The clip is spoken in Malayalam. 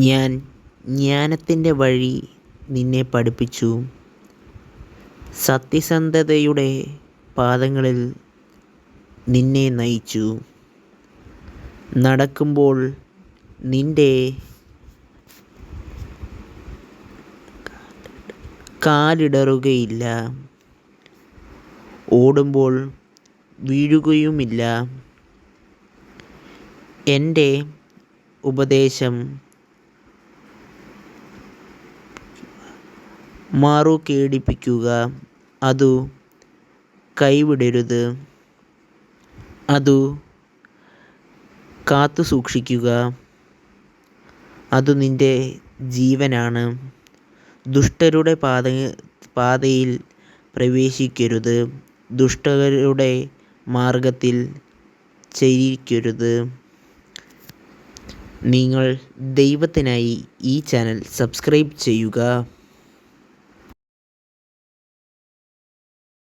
ഞാൻ ജ്ഞാനത്തിൻ്റെ വഴി നിന്നെ പഠിപ്പിച്ചു, സത്യസന്ധതയുടെ പാതകളിൽ നിന്നെ നയിച്ചു. നടക്കുമ്പോൾ നിന്റെ കാലിടറുകയില്ല, ഓടുമ്പോൾ വീഴുകയുമില്ല. എൻ്റെ ഉപദേശം മറുകേൾപ്പിക്കുക, അതു കൈവിടരുത്. അതു കാത്തുസൂക്ഷിക്കുക, അതു നിന്റെ ജീവനാണ്. ദുഷ്ടരുടെ പാതയിൽ പ്രവേശിക്കരുത്, ദുഷ്ടരുടെ മാർഗ്ഗത്തിൽ ചരിക്കരുത്. നിങ്ങൾ ദൈവത്തിനായി ഈ ചാനൽ സബ്സ്ക്രൈബ് ചെയ്യുക.